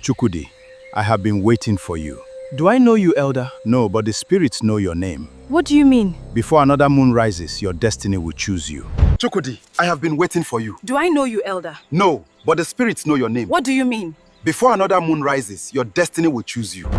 Chukudi, I have been waiting for you. Do I know you, Elder? No, but the spirits know your name. What do you mean? Before another moon rises, your destiny will choose you. Chukudi, I have been waiting for you. Do I know you, Elder? No, but the spirits know your name. What do you mean? Before another moon rises, your destiny will choose you.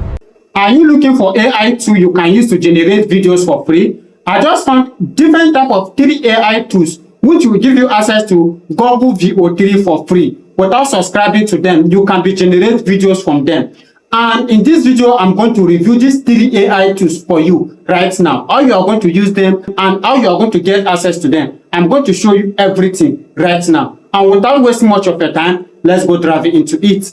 Are you looking for AI tool you can use to generate videos for free? I just found different type of 3 AI tools which will give you access to Google Veo 3 for free. Without subscribing to them, you can generate videos from them. And in this video, I'm going to review these 3 AI tools for you right now. How you are going to use them and how you are going to get access to them. I'm going to show you everything right now. And without wasting much of your time, let's go dive into it.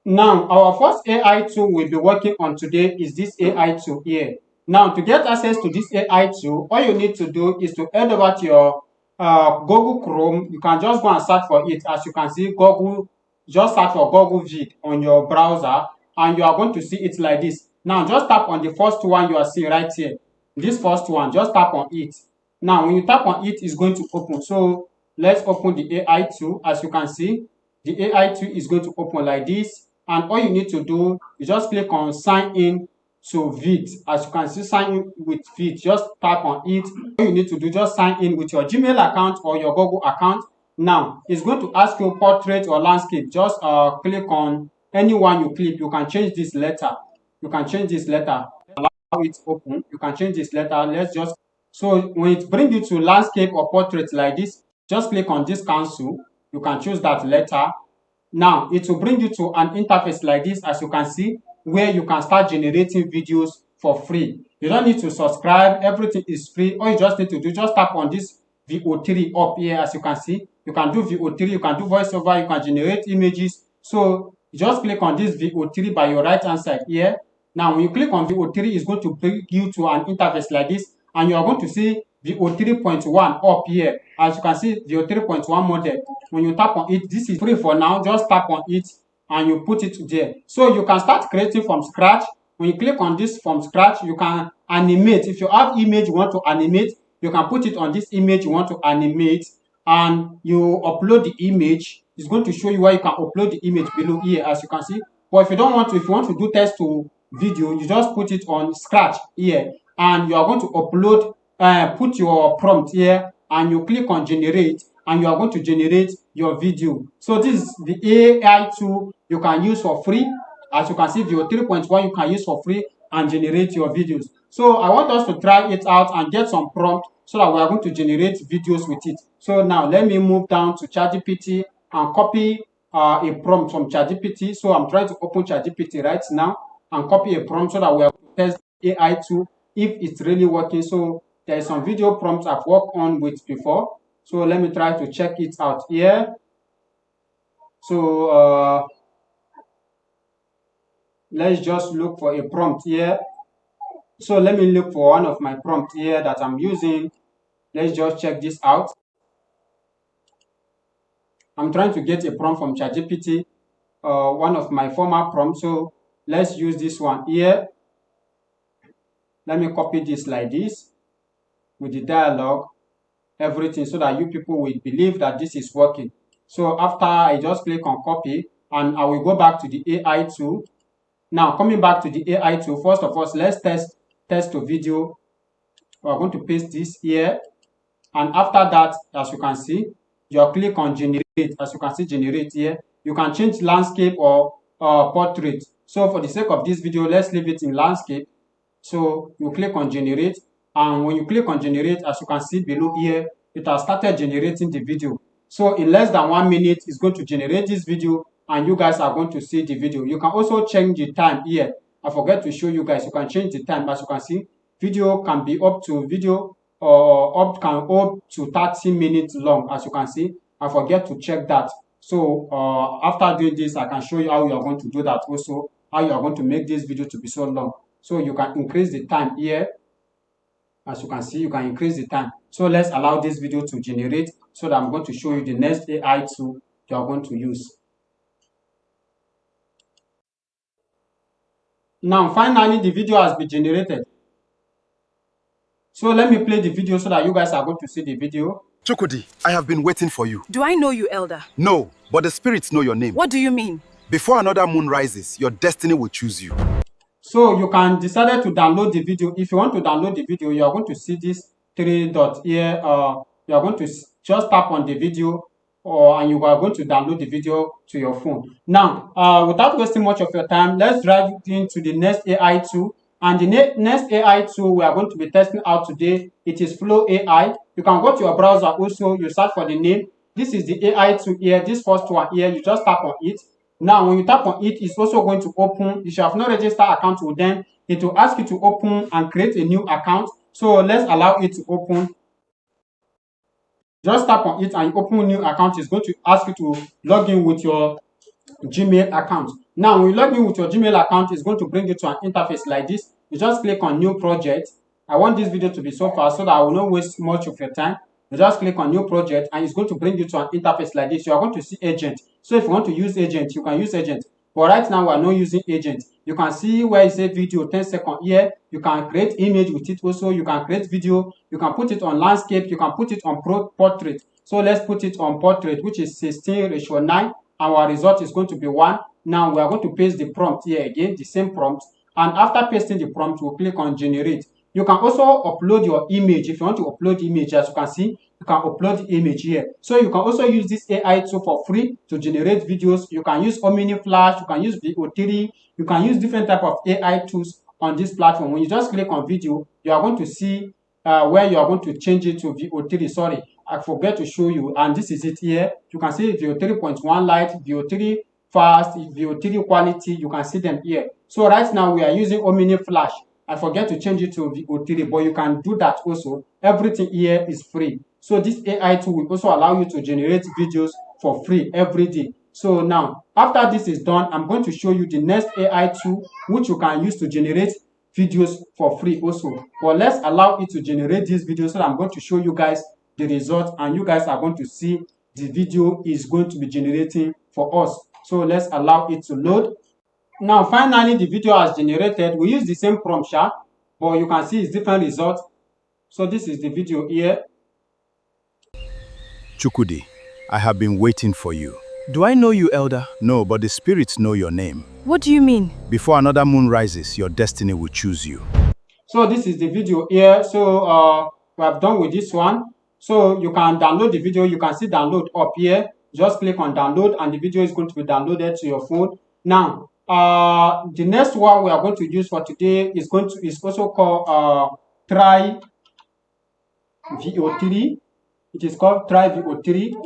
Now, our first AI tool we'll be working on today is this AI tool here. Now, to get access to this AI tool, all you need to do is to head over to your Google Chrome. You can just go and search for it. As you can see, Google, just search for Google Vid on your browser and you are going to see it like this. Now, just tap on the first one you are seeing right here. This first one, just tap on it. Now, when you tap on it, it's going to open. So, let's open the AI tool. As you can see, the AI tool is going to open like this. And all you need to do is just click on sign in to Vid. As you can see, sign in with Vid. Just tap on it. All you need to do, just sign in with your Gmail account or your Google account. Now, it's going to ask you portrait or landscape. Just click on any one you click. You can change this letter. You can change this letter. Allow it open. You can change this letter. Let's just, so when it brings you to landscape or portrait like this, just click on this cancel. You can choose that letter. Now, it will bring you to an interface like this, as you can see, where you can start generating videos for free. You don't need to subscribe. Everything is free. All you just need to do, just tap on this Veo 3 up here, as you can see. You can do Veo 3, you can do voiceover, you can generate images. So, just click on this Veo 3 by your right-hand side here. Now, when you click on Veo 3, it's going to bring you to an interface like this, and you are going to see Veo 3.1 up here. As you can see, Veo 3.1 model. When you tap on it, this is free for now. Just tap on it and you put it there. So you can start creating from scratch. When you click on this from scratch, you can animate. If you have image you want to animate, you can put it on this image you want to animate and you upload the image. It's going to show you where you can upload the image below here, as you can see. But if you don't want to, if you want to do text to video, you just put it on scratch here and you are going to upload, put your prompt here and you click on generate and you are going to generate your video. So this is the AI tool you can use for free. As you can see, Veo 3.1 you can use for free and generate your videos. So I want us to try it out and get some prompt so that we are going to generate videos with it. So now let me move down to ChatGPT and copy a prompt from ChatGPT. So I'm trying to open ChatGPT right now and copy a prompt so that we are going to test the AI tool if it's really working. So there is some video prompts I've worked on with before. So let me try to check it out here. So let's just look for a prompt here. So let me look for one of my prompts here that I'm using. Let's just check this out. I'm trying to get a prompt from ChatGPT, one of my former prompts. So let's use this one here. Let me copy this like this with the dialogue, everything, so that you people will believe that this is working. So after I just click on copy and I will go back to the AI tool. Now coming back to the AI tool, first of all, let's test to video. We're going to paste this here. And after that, as you can see, you click on generate. As you can see, generate here. You can change landscape or portrait. So for the sake of this video, let's leave it in landscape. So you click on generate. And when you click on generate, as you can see below here, it has started generating the video. So in less than 1 minute, it's going to generate this video and you guys are going to see the video. You can also change the time here. I forgot to show you guys. You can change the time. As you can see, video can be up to up to 30 minutes long. As you can see, I forget to check that. So after doing this, I can show you how you are going to do that. Also, how you are going to make this video to be so long. So you can increase the time here. As you can see, you can increase the time. So let's allow this video to generate so that I'm going to show you the next AI tool you are going to use. Now, finally, the video has been generated. So let me play the video so that you guys are going to see the video. Chukudi, I have been waiting for you. Do I know you, Elder? No, but the spirits know your name. What do you mean? Before another moon rises, your destiny will choose you. So you can decide to download the video. If you want to download the video, you are going to see this three dot here. You are going to just tap on the video, and you are going to download the video to your phone. Now, without wasting much of your time, let's dive into the next AI tool. And the next AI tool we are going to be testing out today, it is Flow AI. You can go to your browser also, you search for the name. This is the AI tool here, this first one here, you just tap on it. Now, when you tap on it, it's also going to open. If you have not registered account with them, it will ask you to open and create a new account. So let's allow it to open. Just tap on it and you open a new account. It's going to ask you to log in with your Gmail account. Now, when you log in with your Gmail account, it's going to bring you to an interface like this. You just click on New Project. I want this video to be so fast so that I will not waste much of your time. You just click on New Project and it's going to bring you to an interface like this. You are going to see Agent. So if you want to use Agent, you can use Agent. But right now, we are not using Agent. You can see where it says video 10 seconds here. You can create image with it also. You can create video. You can put it on landscape. You can put it on portrait. So let's put it on portrait, which is 16:9. Our result is going to be 1. Now we are going to paste the prompt here again, the same prompt. And after pasting the prompt, we'll click on generate. You can also upload your image. If you want to upload image, as you can see, you can upload the image here. So you can also use this AI tool for free to generate videos. You can use Omni Flash, you can use Veo 3, you can use different type of AI tools on this platform. When you just click on video, you are going to see where you are going to change it to Veo 3. Sorry, I forget to show you. And this is it here. You can see Veo 3.1 light, Veo 3 fast, Veo 3 quality. You can see them here. So right now we are using Omni Flash. I forget to change it to Veo 3, but you can do that also. Everything here is free. So this AI tool will also allow you to generate videos for free every day. So now, after this is done, I'm going to show you the next AI tool which you can use to generate videos for free also. But let's allow it to generate this video so that I'm going to show you guys the result and you guys are going to see the video is going to be generating for us. So let's allow it to load. Now, finally, the video has generated. We use the same prompt, but you can see it's different results. So this is the video here. Chukudi, I have been waiting for you. Do I know you, Elder? No, but the spirits know your name. What do you mean? Before another moon rises, your destiny will choose you. So this is the video here. So we have done with this one. So you can download the video. You can see download up here. Just click on download and the video is going to be downloaded to your phone. Now, the next one we are going to use for today is also called Try Veo 3. It is called Try Veo 3.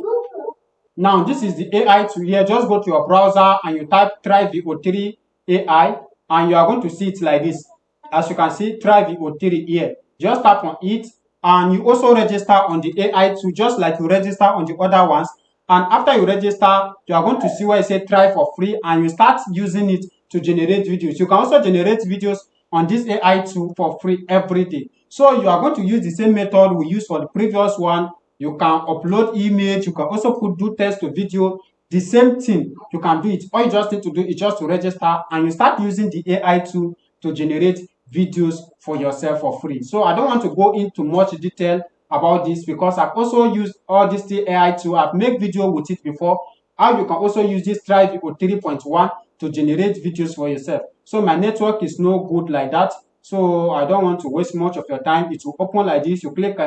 Now, this is the AI tool here. Just go to your browser and you type Try Veo 3 AI and you are going to see it like this. As you can see, Try Veo 3 here. Just tap on it and you also register on the AI tool just like you register on the other ones. And after you register, you are going to see where it says try for free and you start using it to generate videos. You can also generate videos on this AI tool for free every day. So you are going to use the same method we used for the previous one. You can upload image. You can also do text to video. The same thing, you can do it. All you just need to do is just to register and you start using the AI tool to generate videos for yourself for free. So I don't want to go into much detail about this because I've also used all this AI tool. I've made video with it before. How you can also use this Try Veo 3.1 to generate videos for yourself. So my network is no good like that. So I don't want to waste much of your time. It will open like this. You click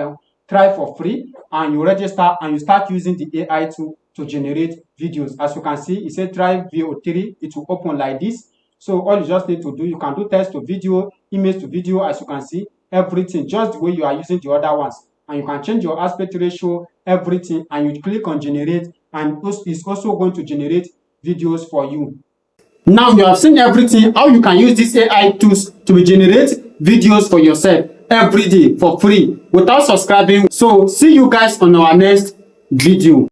try for free and you register and you start using the AI tool to generate videos. As you can see, it says Try Veo 3. It will open like this. So all you just need to do, you can do text to video, image to video, as you can see, everything just the way you are using the other ones. And you can change your aspect ratio, everything, and you click on generate and it's also going to generate videos for you. Now you have seen everything, how you can use these AI tools to generate videos for yourself every day for free without subscribing. So see you guys on our next video.